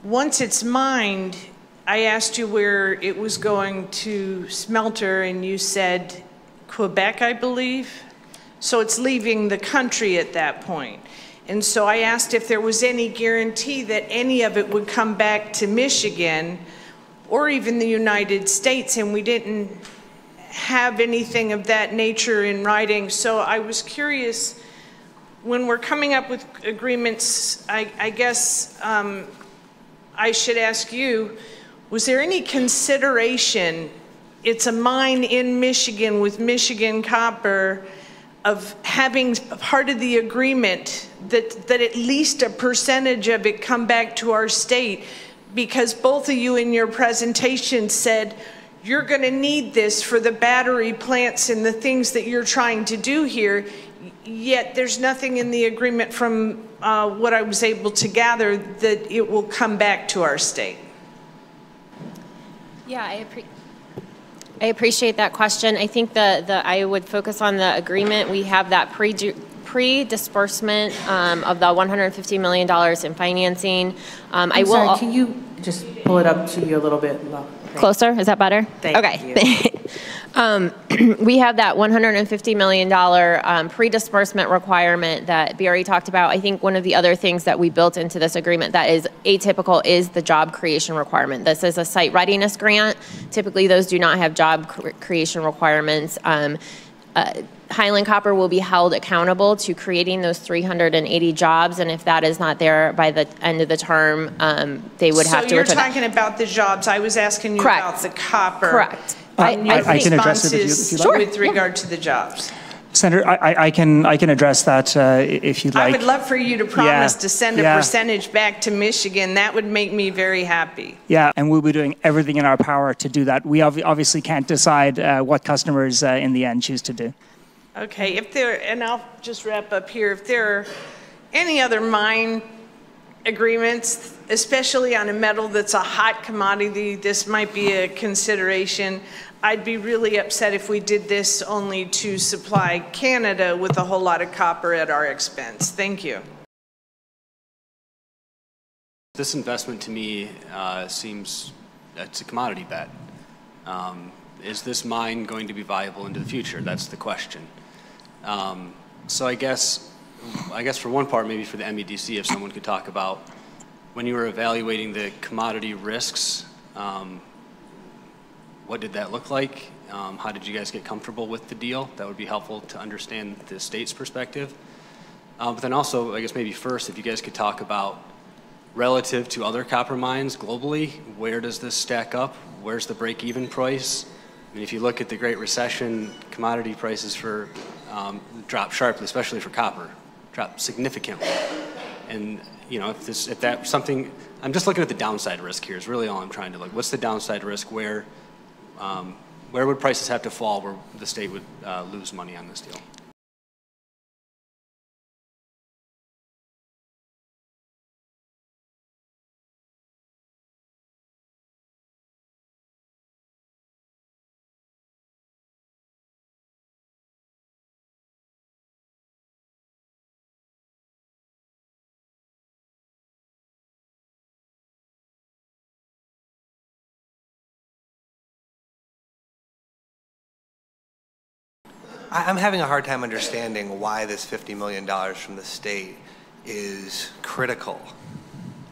once it's mined, I asked you where it was going to smelter, and you said Quebec, I believe. So it's leaving the country at that point. And so I asked if there was any guarantee that any of it would come back to Michigan or even the United States, and we didn't have anything of that nature in writing. So I was curious, when we're coming up with agreements, I guess I should ask you, was there any consideration, it's a mine in Michigan with Michigan copper, of having part of the agreement that at least a percentage of it come back to our state? Because both of you in your presentation said you're going to need this for the battery plants and the things that you're trying to do here, yet there's nothing in the agreement from what I was able to gather that it will come back to our state. Yeah, I appreciate that question. I think I would focus on the agreement. We have that pre-disbursement of the $150 million in financing. I'm sorry, can you just pull it up to you a little bit? Closer? Is that better? Thank you. We have that $150 million pre-disbursement requirement that Barry talked about. I think one of the other things that we built into this agreement that is atypical is the job creation requirement. This is a site readiness grant. Typically, those do not have job creation requirements. Highland Copper will be held accountable to creating those 380 jobs, and if that is not there by the end of the term, they would have to. So you're talking about the jobs. I was asking you about the copper. Correct. I can address it if you'd like. With regard to the jobs. Senator, I can address that if you'd like. I would love for you to promise to send a percentage back to Michigan. That would make me very happy. Yeah, and we'll be doing everything in our power to do that. We obviously can't decide what customers in the end choose to do. Okay, and I'll just wrap up here. If there are any other mine agreements, especially on a metal that's a hot commodity, this might be a consideration. I'd be really upset if we did this only to supply Canada with a whole lot of copper at our expense. Thank you. This investment to me seems it's a commodity bet. Is this mine going to be viable into the future? That's the question. So I guess for one part, maybe for the MEDC, if someone could talk about when you were evaluating the commodity risks, what did that look like? How did you guys get comfortable with the deal? That would be helpful to understand the state's perspective. But then also, I guess maybe first, if you guys could talk about relative to other copper mines globally, where does this stack up? Where's the break-even price? I mean, if you look at the Great Recession, commodity prices dropped sharply, especially for copper, dropped significantly. And you know, if that's something, I'm just looking at the downside risk here. Is really all I'm trying to look. What's the downside risk? Where would prices have to fall where the state would lose money on this deal? I'm having a hard time understanding why this $50 million from the state is critical.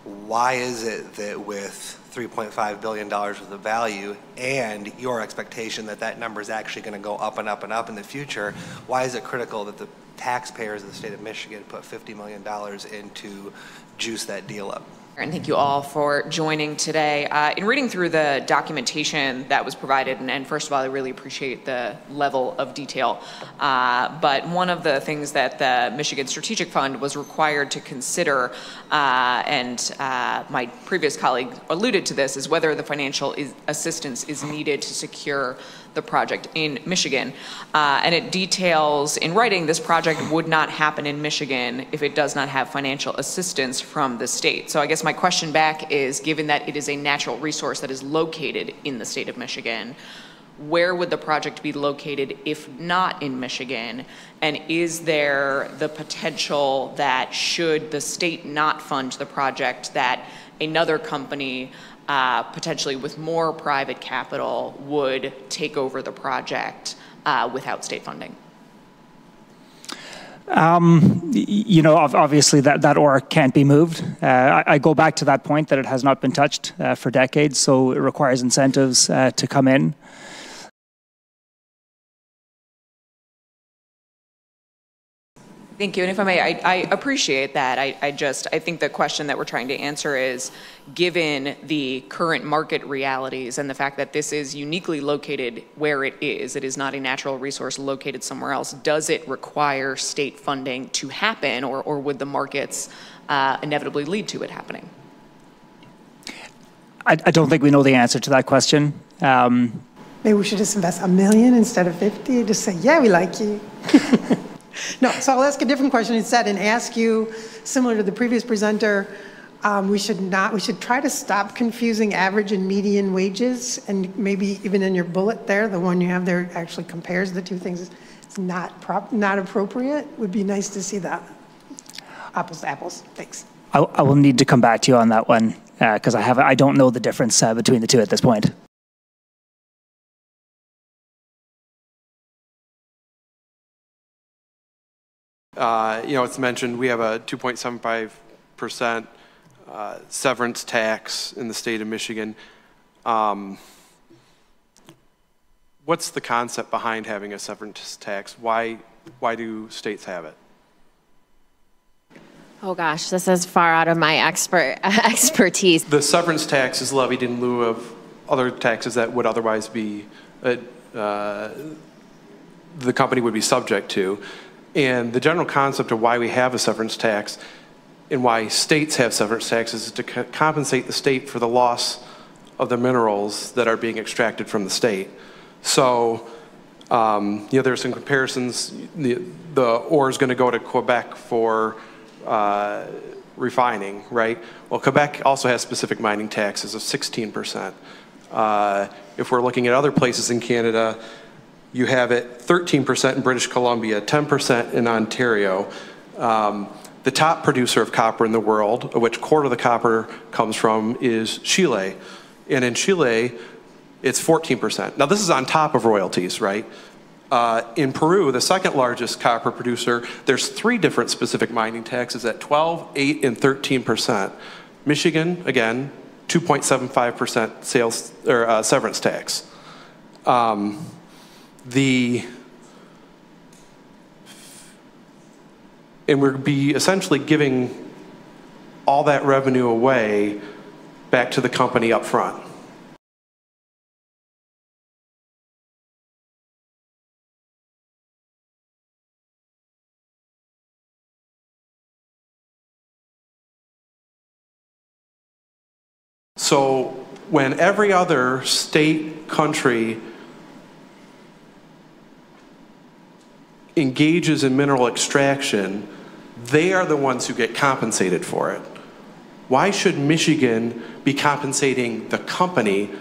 Why is it that with $3.5 billion worth of value and your expectation that that number is actually going to go up and up and up in the future, why is it critical that the taxpayers of the state of Michigan put $50 million into juice that deal up? And thank you all for joining today. In reading through the documentation that was provided, and first of all, I really appreciate the level of detail, but one of the things that the Michigan Strategic Fund was required to consider, and my previous colleague alluded to this, is whether the financial assistance is needed to secure the project in Michigan. And it details in writing this project would not happen in Michigan if it does not have financial assistance from the state. So I guess my question back is, given that it is a natural resource that is located in the state of Michigan, where would the project be located if not in Michigan? And is there the potential that should the state not fund the project, that another company, potentially with more private capital, would take over the project without state funding? You know, obviously that ore can't be moved. I go back to that point that it has not been touched for decades, so it requires incentives to come in. Thank you. And if I may, I appreciate that. I think the question that we're trying to answer is, given the current market realities and the fact that this is uniquely located where it is not a natural resource located somewhere else, does it require state funding to happen, or would the markets inevitably lead to it happening? I don't think we know the answer to that question. Maybe we should just invest $1 million instead of 50, just say, yeah, we like you. No, so I'll ask a different question instead and ask you, similar to the previous presenter, we should try to stop confusing average and median wages, and maybe even in your bullet there, the one you have there actually compares the two things. It's not appropriate. Would be nice to see that. Apples to apples. Thanks. I will need to come back to you on that one because I don't know the difference between the two at this point. You know, it's mentioned we have a 2.75% severance tax in the state of Michigan. What's the concept behind having a severance tax? Why do states have it? Oh gosh, this is far out of my expertise. The severance tax is levied in lieu of other taxes that would otherwise be the company would be subject to. And the general concept of why we have a severance tax and why states have severance taxes is to compensate the state for the loss of the minerals that are being extracted from the state. So, you know, there's some comparisons. The ore is going to go to Quebec for refining, right? Well, Quebec also has specific mining taxes of 16%. If we're looking at other places in Canada, you have it 13% in British Columbia, 10% in Ontario. The top producer of copper in the world, of which quarter of the copper comes from, is Chile. And in Chile, it's 14%. Now, this is on top of royalties, right? In Peru, the second largest copper producer, there's 3 different specific mining taxes at 12, 8, and 13%. Michigan, again, 2.75% sales or severance tax. And we'd be essentially giving all that revenue away back to the company up front. So when every other state, country engages in mineral extraction, they are the ones who get compensated for it. Why should Michigan be compensating the company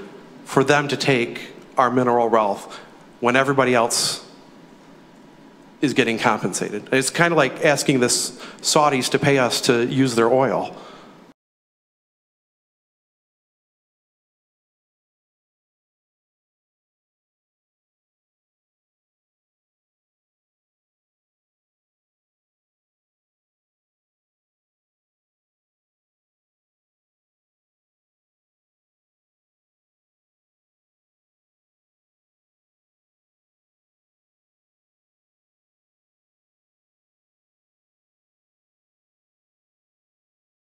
for them to take our mineral wealth when everybody else is getting compensated? It's kind of like asking the Saudis to pay us to use their oil.